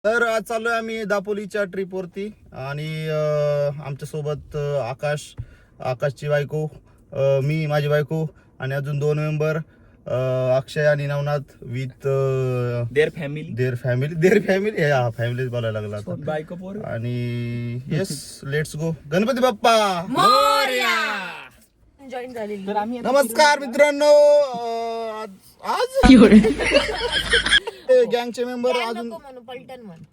तर आज चाललोय आम्ही दापोलीच्या ट्रिपवरती आणि आमच्या सोबत आकाशची बायको, मी, माझी बायको आणि अजून 2 मेंबर, अक्षय आणि नवनाथ विथ देअर फॅमिली हा फॅमिलीच बोलायला लागला आता. बायको पोर आणि yes, let's go. Ganpati Bappa Morya. Join झालेली. तर आम्ही नमस्कार मित्रांनो. आज गँगचे मेंबर अजून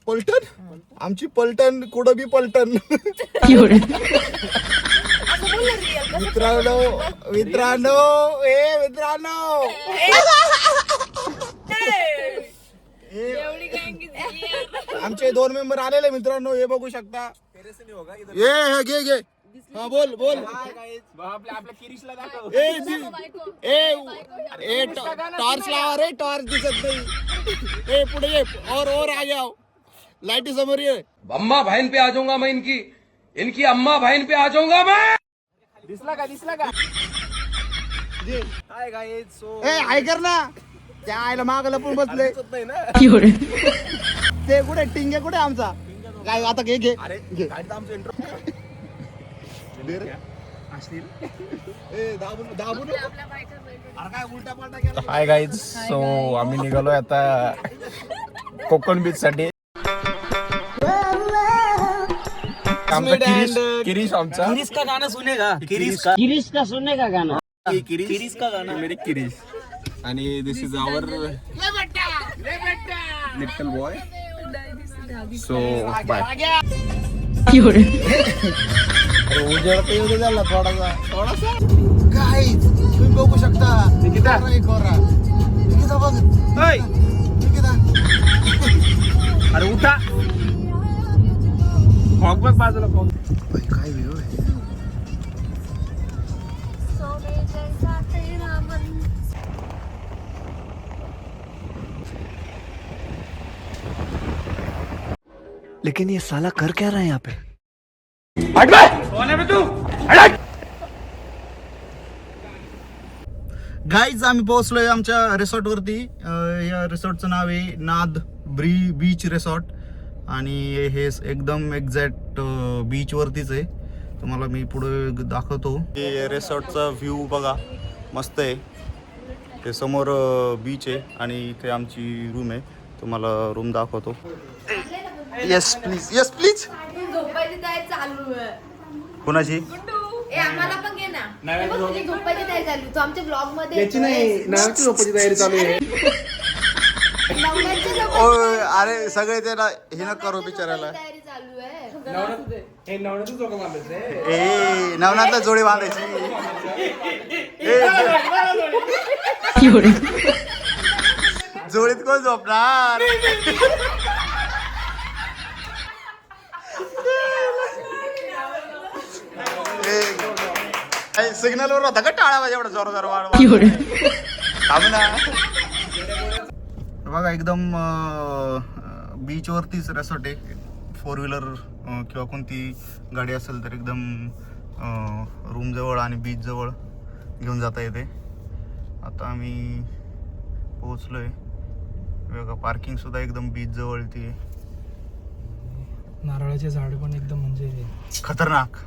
पलटण, आमची पलटण कुठं बी पलटण. मित्रांनो आमचे 2 मेंबर आलेले मित्रांनो, हे बघू शकता. ये घे हा बोल आपल्या किरीशला दाखव. टॉर्च लावा रे, टॉर्च दिसत नाही. पुढे ये और आ जाओ, लाइट समोर ये. अम्मा बहन पे आ जाऊंगा मैं, इनकी अम्मा बहन पे आ जाऊंगा मैं. दिसला का हाय गाइस. सो ऐकर ना, त्या आईला माग लपून बसले. ते कुठे टिंगे कुठे आमचा काय आता घे आमचं इंट्रो हाय गाईज. सो आम्ही निघालोय आता कोकण बीच साठी. आमचा किरीश आमचा किरीश का गाना सुनेगा. किरीश का सुनेगा गाना. किरीश का गाना मेरे किरीश. आणि this is our little boy. So bye. उजेड येऊ झाला थोडासा. गाईज तुम्ही बघू शकता. निकिता बघ. निकिता अरे उठा. फॉग बघ बाजूला. फॉग काय व्ह्यू आहे. लेकिन ये साला कर क्या रहा है यहाँ पे. गाईज आम्ही पोहोचलोय आमच्या रिसॉर्ट वरती. या रिसॉर्टचं नाव आहे नाद बीच रिसॉर्ट आणि हे एकदम एक्झॅक्ट बीच वरतीच आहे. तुम्हाला मी पुढे दाखवतो. हे रिसॉर्टचा व्ह्यू बघा, मस्त आहे. ते समोर बीच आहे आणि इथे आमची रूम आहे. तुम्हाला रूम दाखवतो. Yes please. झोपायची तयारी चालू आहे. कोणाची? आम्हाला पण घे ना. झोपायची तयारी चालू. तू आमच्या ब्लॉग मध्ये नावाची झोपायची तयारी चालू आहे. अरे सगळे ते हे न करू बिचारायला. तयारी चालू आहे. ए नवनाथला जोडी बांधायची. जोडीत कोण झोपणार. सिग्नल वर होता का टाळा माझ्या एवढा जोर ना. बघा एकदम बीच वरतीच रेसॉर्ट आहे. 4 व्हीलर किंवा कोणती गाडी असेल तर एकदम रूम जवळ आणि बीच जवळ घेऊन जाता येते. आता आम्ही पोहोचलोय. बघा पार्किंग सुद्धा एकदम बीच जवळ ती. नारळाचे झाड पण एकदम म्हणजे खतरनाक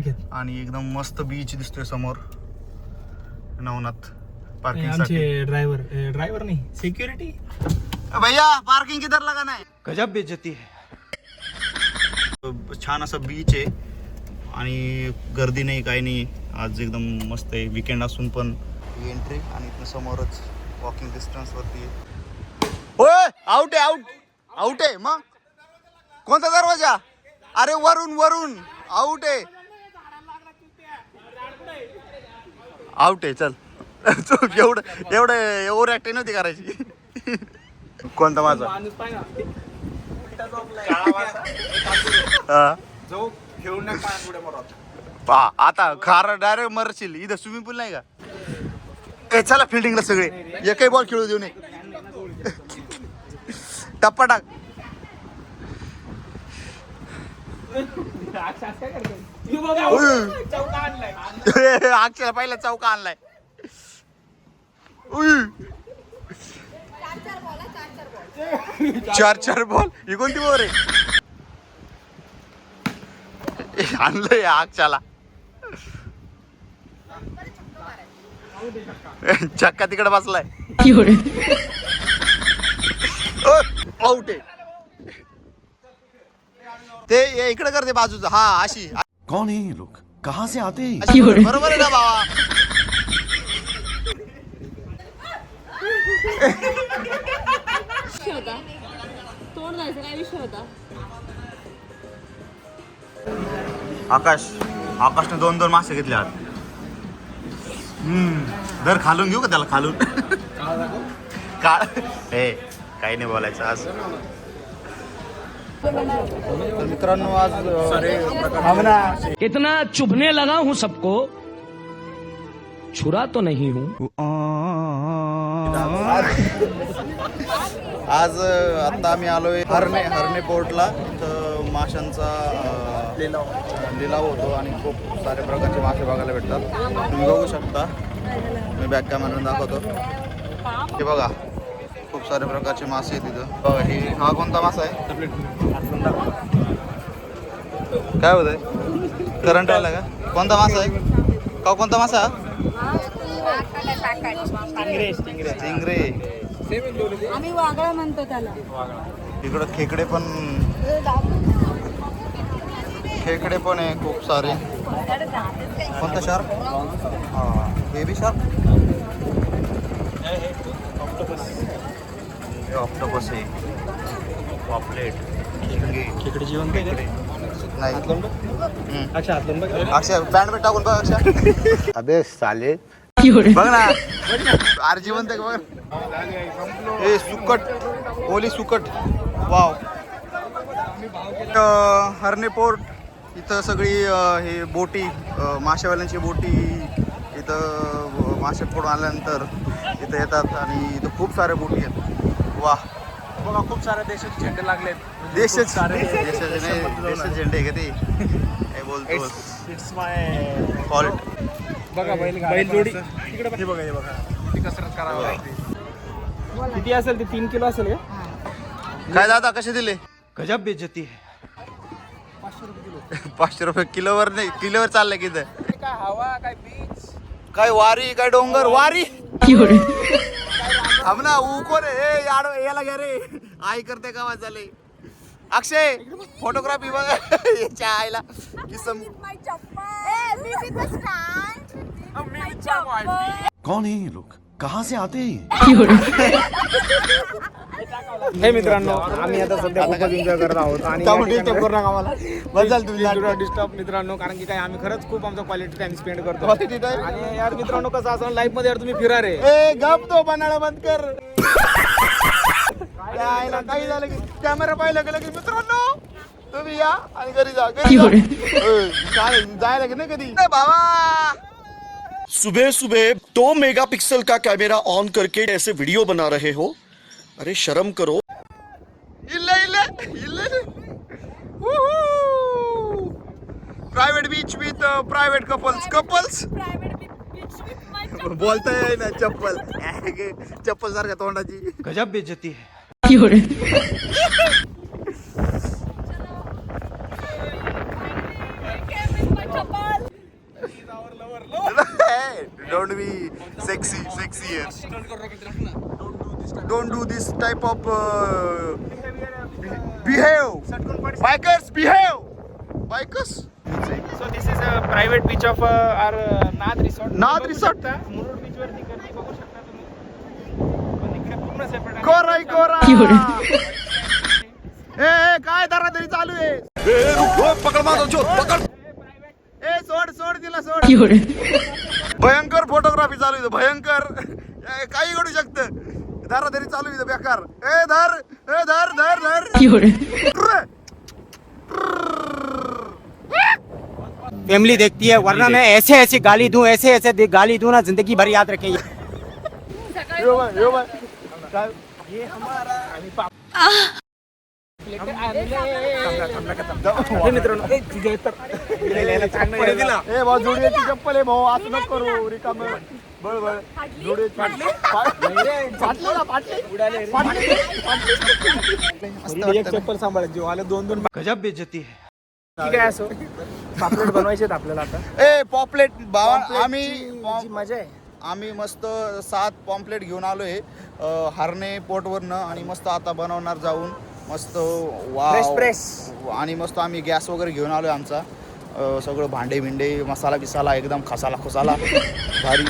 आहेत. आणि एकदम मस्त बीच दिसतोय समोर. नवनाथ पार्किंग आमचे ड्रायव्हर नाही, सिक्युरिटी. भैया पार्किंग किधर लगा नाही. गजब बेइज्जती है. छान असं बीच आहे आणि गर्दी नाही, काही नाही. आज एकदम मस्त आहे. विकेंड असून पण एंट्री आणि इथं समोरच वॉकिंग डिस्टन्स वरती. होय आउट आहे. मग कोणता दरवाजा. अरे वरून आउट आहे. चल. एवढं ओव्हर ऍक्टिंग नव्हती करायची. कोणता माझा आता खार डायरेक्ट मरशील. इथं स्विमिंग पूल नाही का. चला फिल्डिंगला सगळे एकही बॉल खेळू देऊ नये. टप्पा टाक. अक्षयला पहिला चौका आणलाय. 4 बॉल ही कोणती बोर आहे आणलंय आगच्याला चक्का तिकडे बसलाय आउट आहे ते इकडे करते बाजूचं हा अशी कौन है ये लोग कहाँ से आते हैं अशी बरोबर आहे ना बाबा तोंड जायचं काय विषय होता आकाशने 2 मासे घेतले आज दर खालून घेऊ का त्याला खालून काळ हे काही नाही बोलायचं आज तर मित्रांनो आज इतना चुभने लगा हूं सबको छुरा तो नहीं हूं आज आता आम्ही आलोय हरणे पोर्टला तर माशांचा लिलाव होतो आणि खूप सारे प्रकारचे मासे बघायला भेटतात तुम्ही बघू शकता मी बॅक कॅमेराने दाखवतो हे बघा खूप सारे प्रकारचे मासे आहेत तिथं बघा हे हा कोणता मासा आहे काय होत आहे करंट आला का कोणता मासा आहे का कोणता मासा स्टिंगरे आम्ही वागळा म्हणतो त्याला इकडं खेकडे पण आहे खूप सारे कोणता शार्क हा बेबी शार्क ऑक्टोपस आहे पॉपलेट खेकडे जिवंत आहे का? नाही अच्छा अक्षय पॅन्ट पेट टाकून बघ अक्षय अबे साले बघ ना अरे जिवंत आहे का बघ हे सुकट ओली सुकट वाव हरणे पोर्ट इथं सगळी हे बोटी मासेवाल्यांची बोटी इथं मासे पकडून आल्यानंतर इथं येतात आणि इथं खूप साऱ्या बोटी आहेत वा बघा खूप सारे देशाचे झेंडे लागलेत देशाचे झेंडे आहे का ते काय बोलतो इट्स माय फॉल्ट बघा बैलजोडी तिकडे हे बघा किती कसरत करावं लागते किती असेल ते 3 किलो असेल का काय दादा कसे दिले गजब बेइज्जती है 500 रुपये किलोवर नाही किलोवर चाललंय की इथं काय हवा काय बीच काय वारी काय डोंगर वारी थांब ना कोण आहे याला घ्या रे आई करते का आवाज झाले अक्षय फोटोग्राफी बघा याच्या आईला कौन है ये लोग कहाँ से आते हैं हे मित्रांनो आम्ही आता सध्या खूपच एन्जॉय करत आहोत आणि डिस्टर्ब मित्रांनो कारण की काय आम्ही खरंच खूप आमचा क्वालिटी टाइम स्पेंड करतो आणि यार मित्रांनो कसं असं लाईफ मध्ये यार तुम्ही फिरा रे गप तो बनायला बंद कर काही झालं की कॅमेरा पाहिलं गेलं की मित्रांनो तुम्ही या आणि घरी जा काय जायला की नाही कधी बाबा सुबह सुबह 2 मेगापिक्सल का कैमरा ऑन करके ऐसे वीडियो बना रहे हो अरे शर्म करो private beach with private couples बोलता येई ना चप्पल सारख्या तोंडाची गजब बेइज्जती है Don't be sexy here. Don't do this type of behave. Bikers behave. Bikers. So this is a private beach of आर नाद रिसॉर्ट मुरुड बीच वरती गर्दी बघू शकता तुम्ही पण इकडे पूर्ण सेपरेट कोरा ए काय दरादरी चालू आहे पकड़ मारो जो पकड़ ए सोड तिला सोड भयंकर फोटोग्राफी चालू आहे भयंकर काही घडू शकतं दरादरी चालू आहे बेकार ए धर फैमिली देखती है वरना मैं ऐसे गाली दूं ना जिंदगी भर याद रखेंगे मित्रांनो ए भाऊ जोडीची चप्पल आहे भाऊ, असं नको करू रिकाम बळ जोडी फाटली एक चप्पल सांभाळत जीव आले 2-2 गजब बेइज्जती है. ठीक आहे. असो पापलेट बनवायचे आहेत आपल्याला आता. ए पॉपलेट भावा जी मजा आहे. आम्ही मस्त 7 पॉम्पलेट घेऊन आलोय हरणे पोर्टवरनं आणि मस्त आता बनवणार जाऊन मस्त प्रेस आणि मस्त आम्ही गॅस वगैरे घेऊन आलोय आमचा सगळं भांडे भिंडे मसाला बिसाला एकदम खसाला खुसाला भारी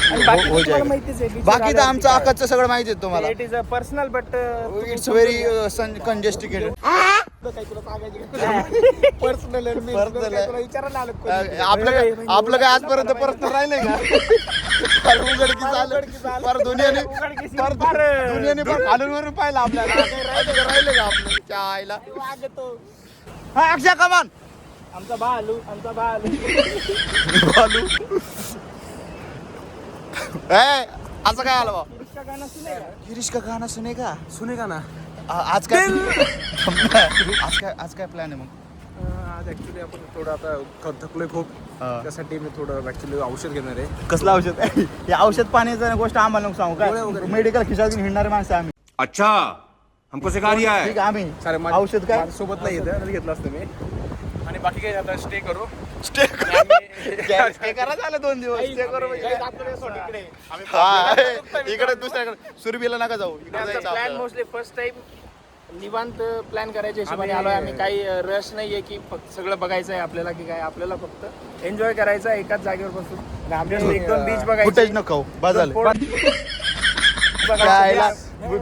हो जाएगा. माहितीच आहे बाकी तर आमचं आकाशचं सगळं माहिती आहे तुम्हाला. It is a personal but it's very congesticated. Personal विचारायला आलो. आपलं काय आजपर्यंत पर्सनल राहिलंय का? फार उघडकीस आलं. फार दुनियाने फार खालून वरून पाहिलं आपल्याला. राहिले का आपल्या आईला? हा अक्षय कमान आमचा बालू असं काय आलं बा? गिरीश का गाना सुनेगा ना आज काय आज काय प्लॅन आहे मग? आज ऍक्च्युली आपण थोडं आता थकलोय खूप, त्यासाठी मी थोडं ऍक्च्युली औषध घेणार आहे. कसलं औषध? हे औषध पाण्याचं गोष्ट आम्हाला नको सांगू काय. मेडिकल खिशात घेऊन हिंडणारे माणसं आम्ही. अच्छा हमको सिखा रिया है. ठीक आहे आम्ही चालेल, औषध काय सोबत नाही येतं, घेतलं असतं मी. आणि बाकी काय आता स्टे करू. स्टे करा झालं 2 दिवस स्टे करू म्हणजे. हा, इकडे दुसऱ्याकडे सुरभीला नका जाऊ. इकडे जायचं प्लॅन आपल्याला. मोस्टली फर्स्ट टाइम निवांत प्लॅन करायच्या हिशोबाने आलोय आम्ही. काही रश नाहीये की फक्त सगळं बघायचं आहे आपल्याला की काय. आपल्याला फक्त एन्जॉय करायचं आहे एकाच जागेवर बसून. आपल्याला 1-2 बीच बघायचे. फुटेज नको बाजाल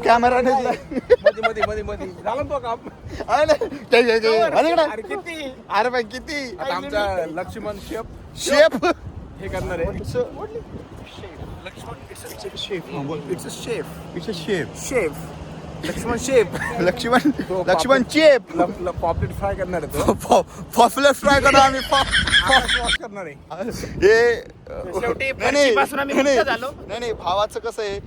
कॅमेरा मध्ये झालं तो काम. अरे किती भाई किती आता आमचा लक्ष्मण शेफ हे करणार आहे. शेफ लक्ष्मण लक्ष्मण चेप पॉपलेट फ्राय करणार आहे तो. फॉफलेट फ्राय करा आम्ही वॉश करणार आहे. शेवटी फरशीपासून आम्ही मुक्त झालो. नाही भावाचं कसं आहे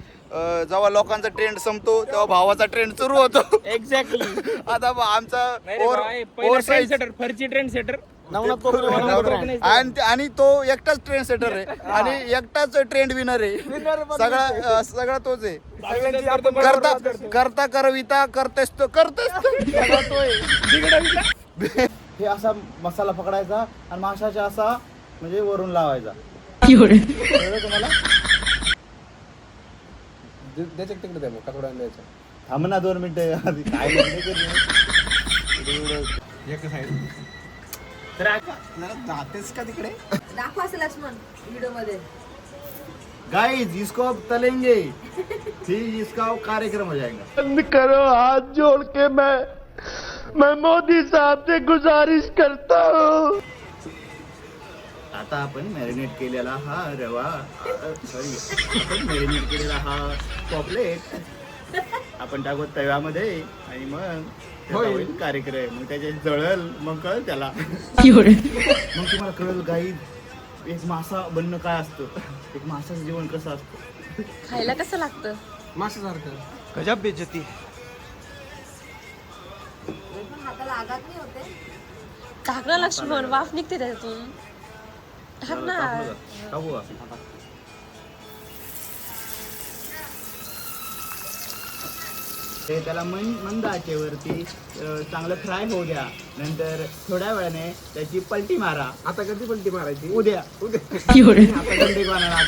जेव्हा लोकांचा ट्रेंड संपतो तेव्हा भावाचा ट्रेंड सुरू होतो. एक्झॅक्टली. आता आमचा ट्रेंड सेटर फरची ट्रेंड सेटर आणि तो एकटाच ट्रेंड सेटर आहे आणि एकटाच ट्रेंड विनर आहे. सगळा तोच आहे. करता करविता करतेस तो हे असा मसाला पकडायचा आणि माशाचा असा म्हणजे वरून लावायचा. तुम्हाला तिकडे द्या मग थोडा द्यायचं. थांब ना 2 मिनिटं आधी काय जातेस का तिकडे? दाखवा असं लक्ष्मण व्हिडिओ मध्ये. गाइस इसको अब तलेंगे फिर इसका कार्यक्रम हो जाएगा. बंद करो हाथ जोड़ के मैं मोदी साहब से गुजारिश करता हूँ. आता आपण मॅरिनेट केलेला हा रवा आपण मॅरिनेट केलेला हा पॉपलेट आपण टाकू तव्यामध्ये आणि मग त्याचा होईल कार्यक्रम. मग त्याच्या जळल मग कळेल त्याला. मग तुम्हाला कळेल गाई एक मासा बनणं काय असतं, एक मासाचं जेवण कसं असतं. खायला कसं लागतं? माशासारखं. गजब बेइज्जती है. हाताला आघात नाही होते. टाक ना लक्ष्मण, वाफ निघते त्याच्यातून. टाक ना. टाकू का? ते त्याला मंद आचेवरती चांगलं फ्राय होऊ द्या. नंतर थोड्या वेळाने त्याची पलटी मारा. आता कधी पलटी मारायची? उद्या आता गंडे बनायला